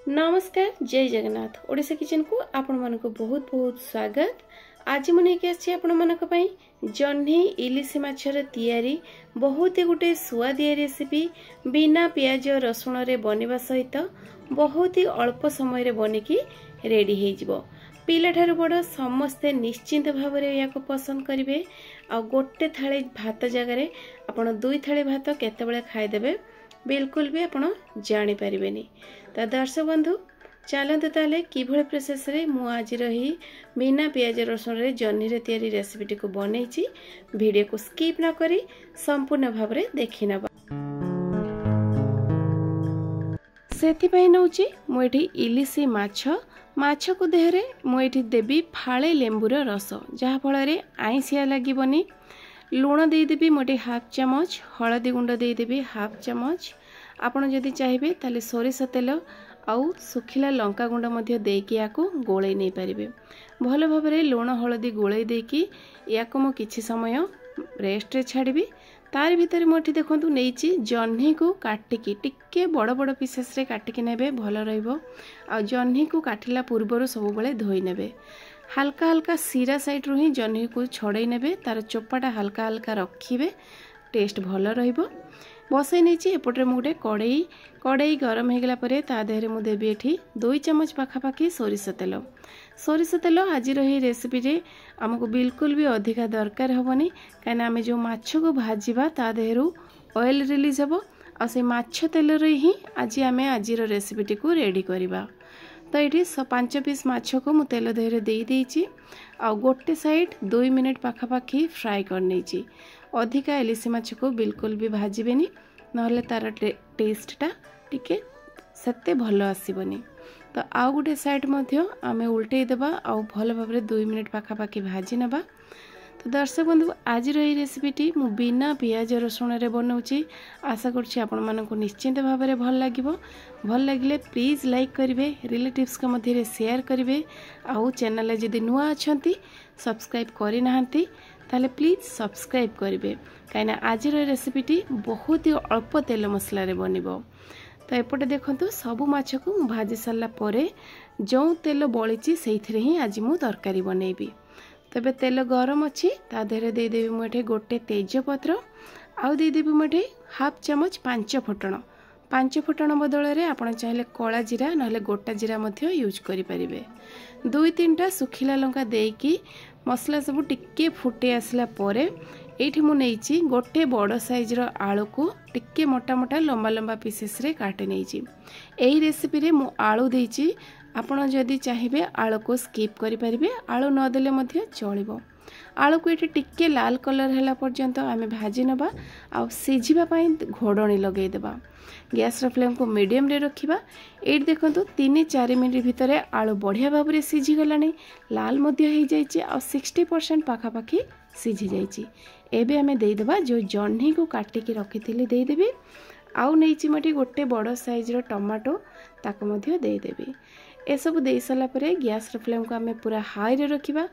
नमस्कार जय जगन्नाथ ओडिशा किचन को आपण मानको बहुत बहुत स्वागत। आज मुझे नहीं आसी आपण मानक पई जह्नी इलिसी माछर तैयारी बहुत ही गुटे सुआदिया रेसिपी बिना प्याज रसुण रे बनिबा सहित बहुत ही अल्प समय रे बनिकी रेडी हो जिवो। पिला ठार बड़ समस्ते निश्चिंत भाव रे याको पसंद करिवे। आ गोटे थाली भात जगह आपण दुई थाली भात केतेबेले खाइदेबे बिल्कुल भी आपण जानी परिबेनी। तो दर्शक बंधु चलते ताले किभଳି प्रोसेस रे मु आज रही बिना प्याज रसुण रे जह्नी रे तैयारी रेसिपी को बनैछि। वीडियो को स्किप न करी संपूर्ण भाव रे देखि नबा। सेति पई नउछि मु एठी इलिसी माछ को देहरे मु एठी देबी फाळे लेंबुर रस जहा फल रे आइसिया लागिबनी। लूण दे देबी मोटे हाफ चमच, हलदी गुंड दे देबी हाफ चमच। आपण जदि चाहिए ताले सोरिष तेल आउ सुखिला लंका गुंड मध्य देकी याको गोळै नै परिबे। भल भाव रे लूण हलदी गोळै देकी याको मो किछि समय रेस्ट रे छाड़बी। तार भीतर मोठी देखंतु नेइची जह्नी को काटिकी टिके बड़ बड़ पीसेस रे काटिकी नेबे भल रहइबो। आ जह्नी को काटिला पूर्वरु सब बेले धोई नेबे। हल्का हल्का सीरा साइड रु ही जह्नी को छड़े नेबे, तार चोपाटा हल्का हल्का रखिबे, टेस्ट भल रहिबो। बसई नहीं एपटे मुझे कड़ई गरम हो गला परे ता देहरे मु देबी एठी 2 चमच पाखापाखी सोरिष तेल आज रही रेसिपी रे हमको बिल्कुल भी अधिका दरकार हेनी कहीं आम जो माछ को भाजवा ता देहरु ऑयल रिलीज हेबो। आ से माछ तेल रे ही आज आम आज रेसिपी को रेडी करवा। तो ये 5 पीस माछ को मु तेल देहरे दे देइछि। आ गोटे साइड 2 मिनट पाखापाखी फ्राए कर नेछि। अधिका इलिसी माछ को बिल्कुल भी भाजबेनी नहले तार टेस्टटा टिके सेते भल आसीबनी। तो आउ गोटे साइड मध्य आमे उल्टे देबा आ भल भाव में 2 मिनट पाखापाखी भाजी नबा। तो दर्शक बंधु आज रही रेसिपीटी मु बिना पियाज रसुण रे बनाउछि। आशा करछि आपण मानकु निश्चिंत भाव में भल लागिबो। भल लागिले प्लीज लाइक करिवे, रिलेटिव्स के मध्य रे शेयर करिवे। आउ चैनल जदि नुआ अछंती सब्सक्राइब करि नाहंती ताले प्लीज सब्सक्राइब करिवे काइना आज रेसिपीटी बहुत ही अल्प तेल मसला रे बनिबो। तो एपटे देखंतु सबु माछ को मु भाजी सारला परे जो तेल बळिची सेइथिरे ही आज मु तरकारी बनेबी। तबे तेल गरम अछि ता देहरे दे देबी मु एठे गोटे तेज पत्र आउ दे देबी मु एठे हाफ चमच 5 फुटण बदल रे आपण चाहिले कला जीरा नहले गोटा जीरा मध्य यूज करि परिबे। 2-3टा सुखिला लंका देकी मसला सब टिके फुटे आसला परे एठी मु नेइची गोटे बड़ साइज रो आलू को टिके मोटा मोटा लंबा लंबा पीसेस रे काटे नेइची। एही रेसिपी रे मु आलू देइची। आपण जदि चाहिए आलू को स्किप करि परिबे, आलू न देले मध्य चलिबो। आलू को एठी टिके लाल कलर हैला पर्यंत आमे भाजी नबा आ सिझिबा पई घोडणी लगेई देबा। गैस रो फ्लेम को मीडियम रे रखिबा। एट देखंतु 3-4 मिनिट भितरे आलू बढ़िया भाव रे सिझी गलानी, लाल मध्य हो जाइछि आ 60% पाखापाखी सिझी जाइछि। एबे आमे देई देबा जो जह्नी को काटिकी रखिथिली देई देबी। आउ नेइछि मटी गोटे बड़ साइज रो टमाटो ताको मध्य देई देबी। ए सब देई साला परे गैस रो फ्लेम को आमे पूरा हाई रे रखिबा।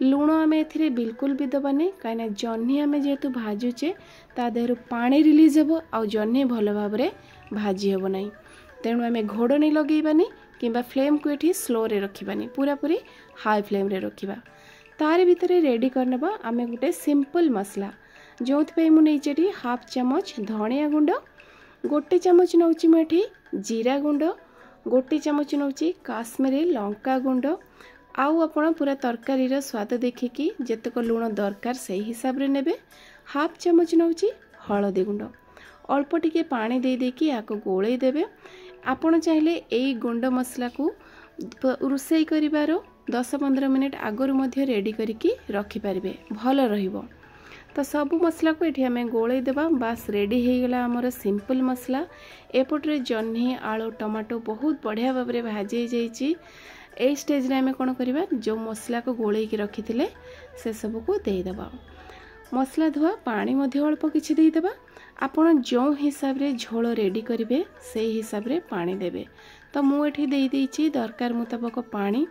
लूण आमे एथिरे बिल्कुल भी दबानी काइना जह्नी आमे जेतु भाजुचे ता देहरु पानी रिलीज हेबो आ जह्नी भल भाव रे भाजी हेबो नै। तेणु आमे घोडणी लगेइबानी किंबा फ्लेम को एठी स्लो रे रखिबानी, पूरा पूरी हाई फ्लेम रे रखिबा। तार भितरे रेडी करनबा आमे गुटे सिंपल मसला जोथि पे मु नेइचेटी हाफ चमच धनिया गुंड, गोटे चमच नउची मेठी जीरा गुंड, गोटे चमच नउची काश्मीरी लंका गुंड। आउ आपण पूरा तरकारी रो स्वाद देखिकी जेतक लूण दरकार से हिसाब रे नेबे। हाफ चमच नउची हळदी गुंड, अल्प टिके पानी दे देकी याको गोळै देबे। आपण चाहिले एई गुंड मसला को रुसई करिवारो 10-15 मिनिट आगरु मध्य रेडी करिकी रखि परिबे, भल रहिबो। तो सब मसला को एठी हमें गोळै देबा। बास रेडी हो गला हमर सिंपल मसला। एपटरे जह्नी आलू टमाटो बहुत बढ़िया भाव में भाजी जाइछि। ए स्टेज रे हमें कोन करिबा जो मसला को गोळै की रखिथिले से सब को दे देबा। मसला धुआ पानी मध्य अल्प किछि दे देबा। आपण जो हिसाब रे झोल रेडी करिवे से हिसाब रे पानी देबे। तो मु एठी दे देइछि दरकार मुताबिक पानी।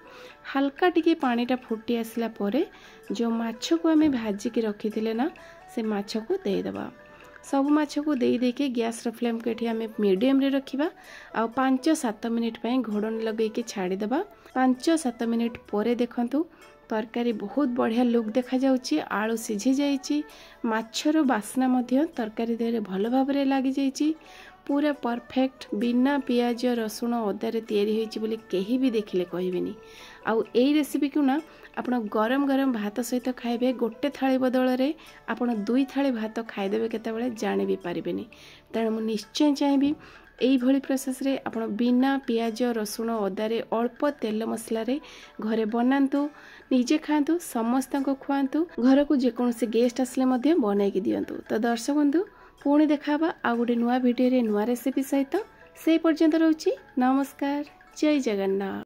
हल्का टिके पानीटा फुटी आसला परे जो माछ को आमे भाजी की रखिथिले ना से माछ को दे देबा। सब माछ को दे देके गैस फ्लेम को ये आम मीडियम रे रखिबा आ 5-7 मिनिट पई घोड़न लगेके छाड़ीदेबा। 5-7 मिनिट पर देखंतु तरकारी बहुत बढ़िया लुक देखा जाउची, आलू सिझी जाइची, माछर बास्ना मध्य तरकारी देहरे भल भाबरे लागी जाइची। पूरा परफेक्ट बिना पियाज रसुण अदारे तैयारी होइची बोली केही भी देखिले कहबेनी। आउ एई रेसिपी को ना आपण गरम गरम भात सहित खाइबे, गोटे थाली बदल रे आपण 2 थाली भात खाइदेबे केतेबेले जानि भी पारिबेनी। तेणु मु निश्चय चाहिबी एई भली प्रोसेस रे आपण बिना पियाज रसुण अदारे अल्प तेल मसला रे घरे बनांतु, निजे खांतु, समस्त को खुआंतु, घर को जेकोसी गेस्ट आसले मध्य बनाई दियंतु। तो दर्शक बंधु पुणी देखाबा आ गोटे नुआ भिडियो रे नुआ रेसिपी सहित। से पर्यंत रहउची नमस्कार, जय जगन्नाथ।